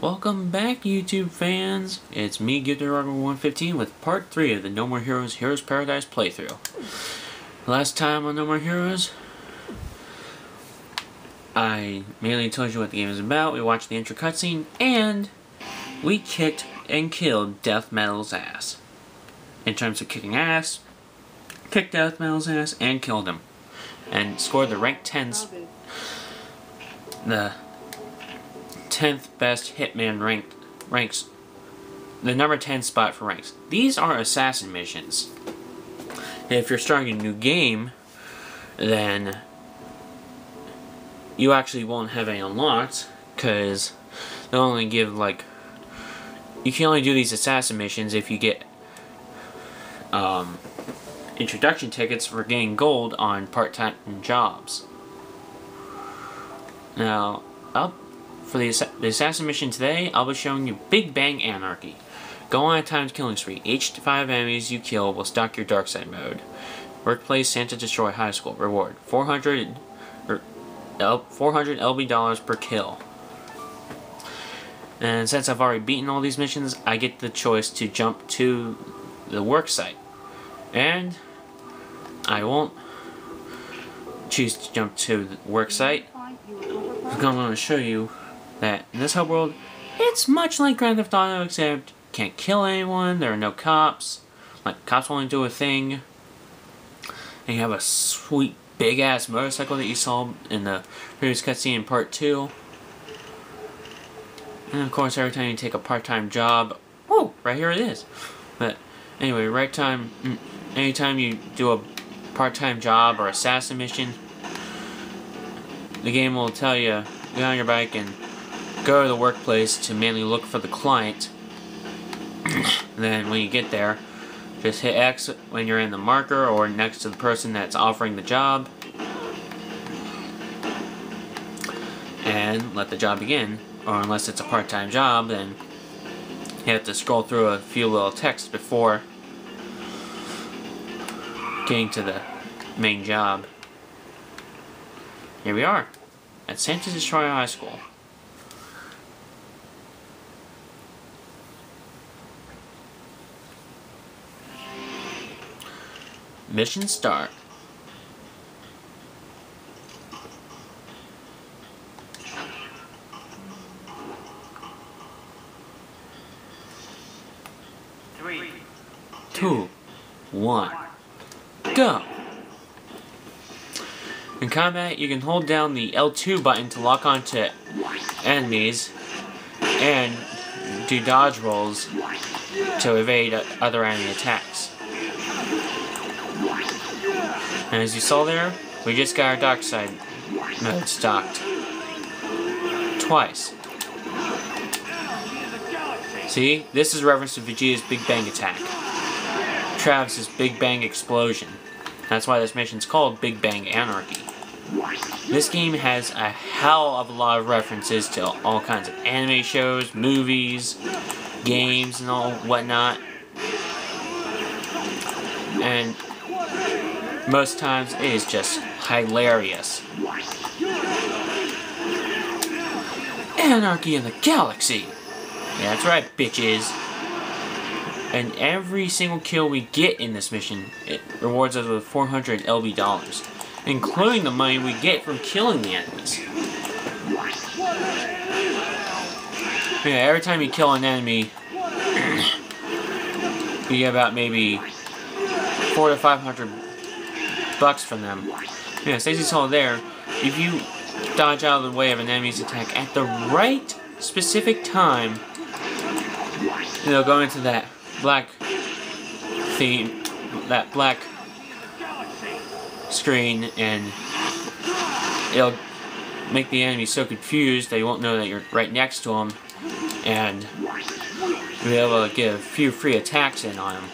Welcome back, YouTube fans. It's me, GuiltyRugger115, with part 3 of the No More Heroes Heroes Paradise playthrough. Last time on No More Heroes, I mainly told you what the game is about. We watched the intro cutscene, and we kicked and killed Death Metal's ass. In terms of kicking ass, kicked Death Metal's ass and killed him. And scored the rank 10s. The 10th best Hitman ranks, the number 10 spot for ranks. These are assassin missions. If you're starting a new game, then you actually won't have any unlocked, because they'll only give, like, you can only do these assassin missions if you get introduction tickets for getting gold on part-time jobs. Now, for the assassin mission today, I'll be showing you Big Bang Anarchy. Go on a timed killing spree. Each 5 enemies you kill will stock your dark side mode. Workplace Santa Destroy High School. Reward 400 LB dollars per kill. And since I've already beaten all these missions, I get the choice to jump to the work site. And I won't choose to jump to the work site, because I'm going to show you that in this hub world, it's much like Grand Theft Auto, except you can't kill anyone, there are no cops, like cops only do a thing, and you have a sweet big ass motorcycle that you saw in the previous cutscene in part 2. And of course, every time you take a part-time job, oh, right here it is. But anyway, anytime you do a part-time job or assassin mission, the game will tell you, get on your bike and go to the workplace to mainly look for the client. Then when you get there, just hit X when you're in the marker or next to the person that's offering the job, and let the job begin. Or unless it's a part-time job, then you have to scroll through a few little texts before getting to the main job. Here we are, at Santa Destroy High School. Mission start. Three, 2, 1, go! In combat, you can hold down the L2 button to lock onto enemies and do dodge rolls to evade other enemy attacks. And as you saw there, we just got our dark side mode stocked. Twice. See? This is a reference to Vegeta's Big Bang attack. Travis's Big Bang explosion. That's why this mission's called Big Bang Anarchy. This game has a hell of a lot of references to all kinds of anime shows, movies, games, and all whatnot. And most times it is just hilarious. Anarchy in the galaxy! Yeah, that's right, bitches. And every single kill we get in this mission, it rewards us with 400 LB dollars, including the money we get from killing the enemies. Yeah, every time you kill an enemy, you get about maybe 400 to 500 bucks from them. Yeah, as you saw there, if you dodge out of the way of an enemy's attack at the right specific time, they'll go into that black theme, that black screen, and it'll make the enemy so confused they won't know that you're right next to them, and you'll be able to get a few free attacks in on them.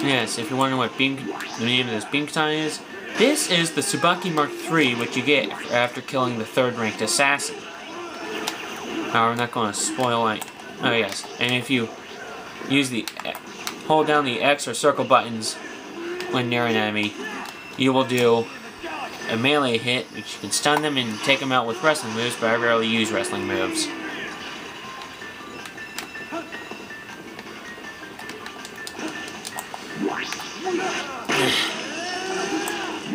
Yes, if you're wondering what the name of this beam katana is, this is the Tsubaki Mark III, which you get after killing the 3rd ranked assassin. Now, we're not going to spoil any. Oh yes, and if you hold down the X or circle buttons when near an enemy, you will do a melee hit, which can stun them and take them out with wrestling moves, but I rarely use wrestling moves.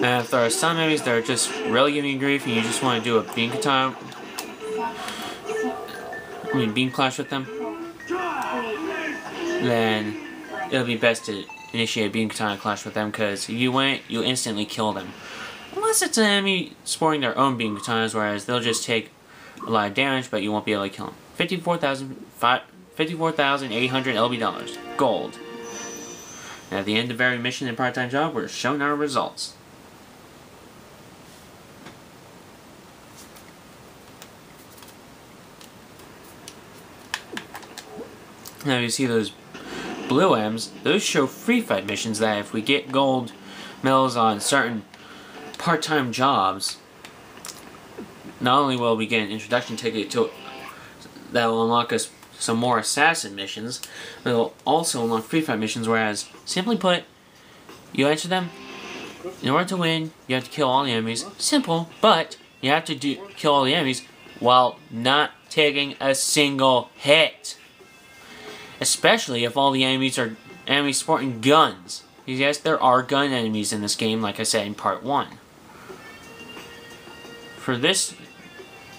And if there are some enemies that are just really giving you grief and you just want to do a beam clash with them, then it'll be best to initiate a beam katana clash with them, because if you win, you'll instantly kill them. Unless it's an enemy sporting their own beam katanas, whereas they'll just take a lot of damage, but you won't be able to kill them. 54,800 LB dollars. Gold. And at the end of every mission and part-time job, we're showing our results. Now you see those blue M's, those show free fight missions that if we get gold medals on certain part-time jobs, not only will we get an introduction ticket to that will unlock us some more assassin missions, but it'll also unlock free fight missions, whereas, simply put, you enter them, in order to win, you have to kill all the enemies. Simple, but you have to kill all the enemies while not taking a single hit. Especially if all the enemies are enemies sporting guns. Yes, there are gun enemies in this game, like I said in part 1. For this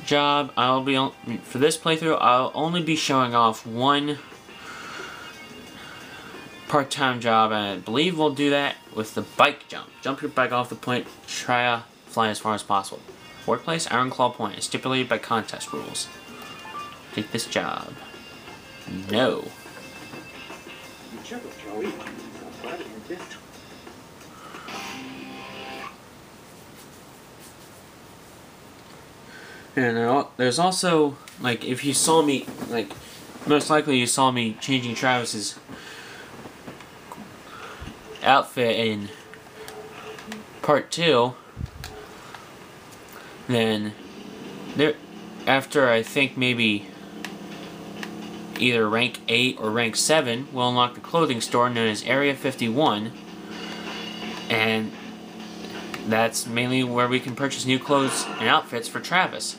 job, for this playthrough, I'll only be showing off one part-time job, and I believe we'll do that with the bike jump. Jump your bike off the point, try to fly as far as possible. Workplace, Iron Claw Point is stipulated by contest rules. Take this job. No. And there's also, like, if you saw me, like, most likely you saw me changing Travis's outfit in part 2, then after I think maybe either rank 8 or rank 7, we'll unlock the clothing store known as Area 51, and that's mainly where we can purchase new clothes and outfits for Travis.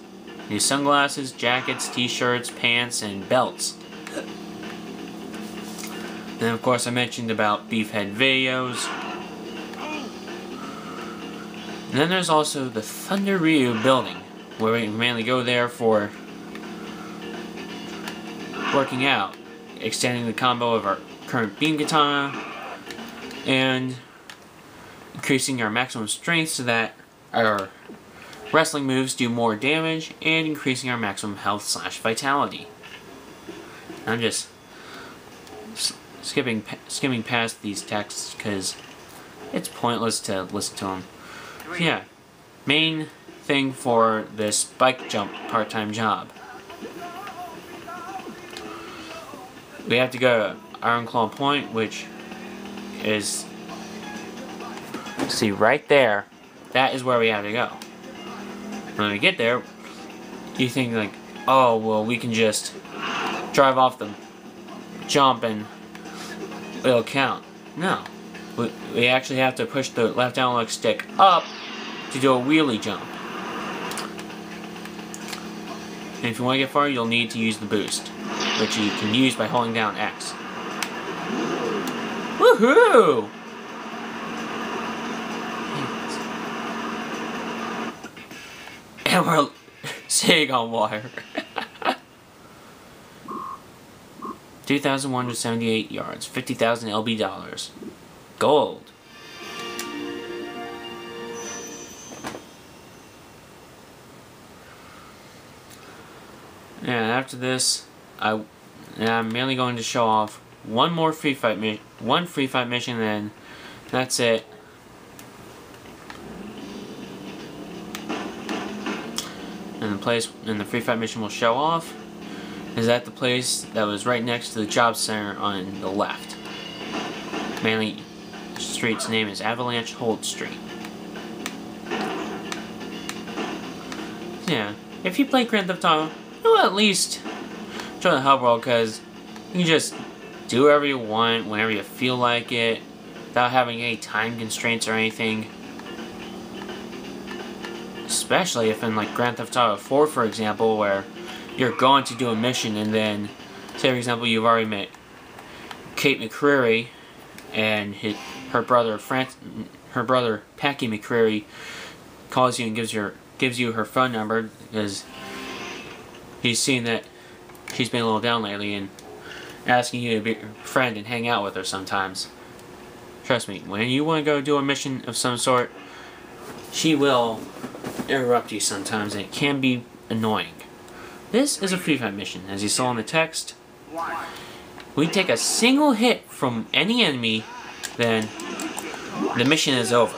New sunglasses, jackets, t-shirts, pants, and belts. Then of course I mentioned about Beefhead videos. And then there's also the Thunder Ryu building, where we mainly go there for working out, extending the combo of our current beam katana, and increasing our maximum strength so that our wrestling moves do more damage, and increasing our maximum health / vitality. I'm just skipping past these texts because it's pointless to listen to them. Yeah, main thing for this bike jump part-time job. We have to go to Iron Claw Point, which is, see right there, that is where we have to go. When we get there, you think like, oh, well, we can just drive off the jump and it'll count. No. We actually have to push the left analog stick up to do a wheelie jump. And if you want to get far, you'll need to use the boost, which you can use by holding down X. Woohoo! And we're sitting on water. 2,178 yards, 50,000 LB dollars. Gold. And after this, I'm mainly going to show off one free fight mission, and that's it. And the place and the free fight mission will show off is at the place that was right next to the job center on the left. Mainly, the street's name is Avalanche Hold Street. Yeah, if you play Grand Theft Auto, you'll at least enjoy the hub world, because you can just do whatever you want, whenever you feel like it, without having any time constraints or anything. Especially if in like Grand Theft Auto 4, for example, where you're going to do a mission and then, say for example, you've already met Kate McCreary and her brother Packy McCreary calls you and gives you her phone number because he's seen that she's been a little down lately and asking you to be her friend and hang out with her sometimes. Trust me, when you want to go do a mission of some sort, she will interrupt you sometimes and it can be annoying. This is a free fight mission, as you saw in the text. We take a single hit from any enemy, then the mission is over.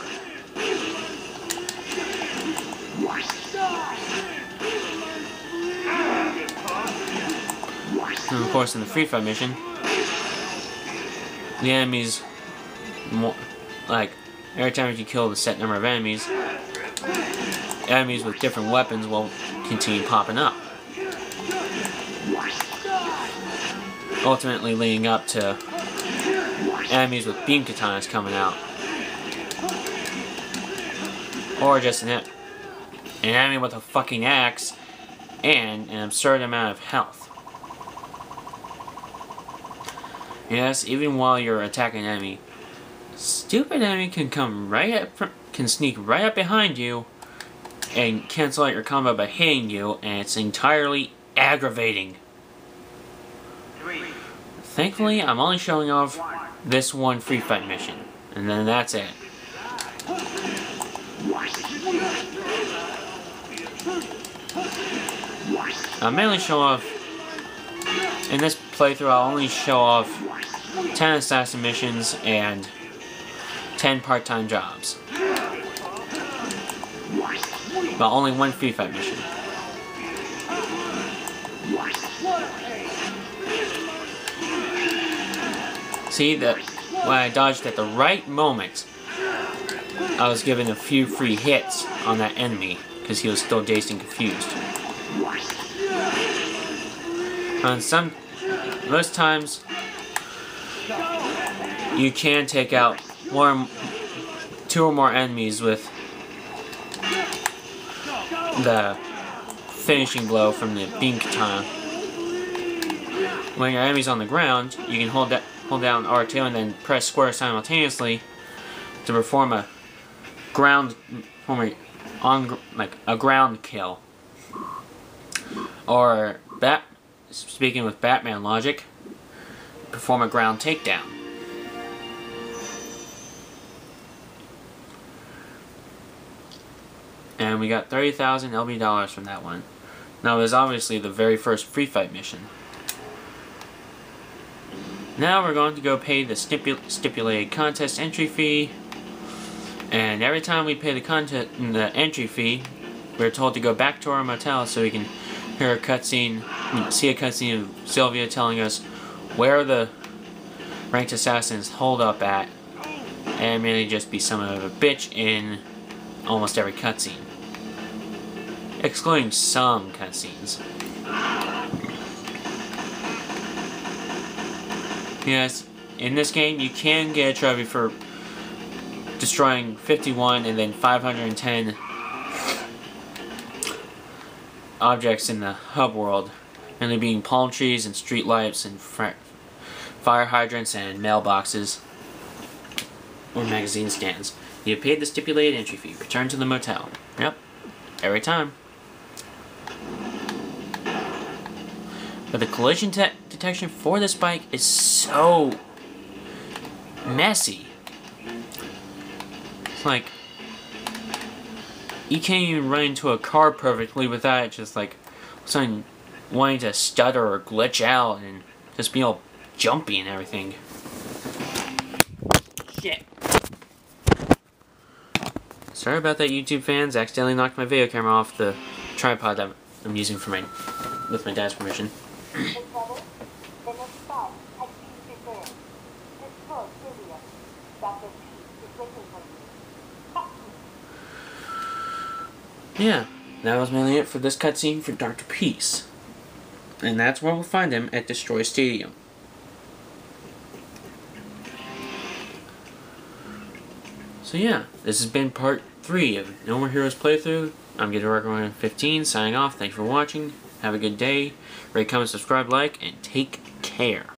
And of course in the free fight mission, the enemies, like every time you kill the set number of enemies with different weapons will continue popping up. Ultimately leading up to enemies with beam katanas coming out. Or just an enemy with a fucking axe and an absurd amount of health. Yes, even while you're attacking an enemy, stupid enemy can sneak right up behind you and cancel out your combo by hitting you, and it's entirely aggravating. Thankfully, I'm only showing off this one free fight mission, and then that's it. I'll mainly show off, in this playthrough I'll only show off 10 assassin missions and 10 part-time jobs. But only one free fight mission. See that when I dodged at the right moment, I was given a few free hits on that enemy because he was still dazed and confused. Most times you can take out 2 or more enemies with the finishing blow from the beam katana. When your enemy's on the ground, you can hold down R2 and then press square simultaneously to perform a ground kill. Or speaking with Batman logic, perform a ground takedown. And we got 30,000 LB dollars from that one. Now, it was obviously the very first free fight mission. Now we're going to go pay the stipulated contest entry fee. And every time we pay the entry fee, we're told to go back to our motel so we can see a cutscene of Sylvia telling us where the ranked assassins hold up at, and mainly just be some of a bitch in almost every cutscene, excluding some cutscenes. Yes, in this game you can get a trophy for destroying 51 and then 510 objects in the hub world, mainly being palm trees and street lights and fire hydrants and mailboxes or magazine stands. You have paid the stipulated entry fee. Return to the motel. Yep, every time. But the collision detection for this bike is so messy. It's like you can't even run into a car perfectly without it just like something wanting to stutter or glitch out and just be all jumpy and everything. Shit. Sorry about that, YouTube fans. I accidentally knocked my video camera off the tripod that I'm using for with my dad's permission. Yeah, that was mainly it for this cutscene for Dr. Peace. And that's where we'll find him at Destroy Stadium. So yeah, this has been part 3 of No More Heroes playthrough. I'm Get to Work on 15, signing off. Thanks for watching. Have a good day. Rate, comment, subscribe, like, and take care.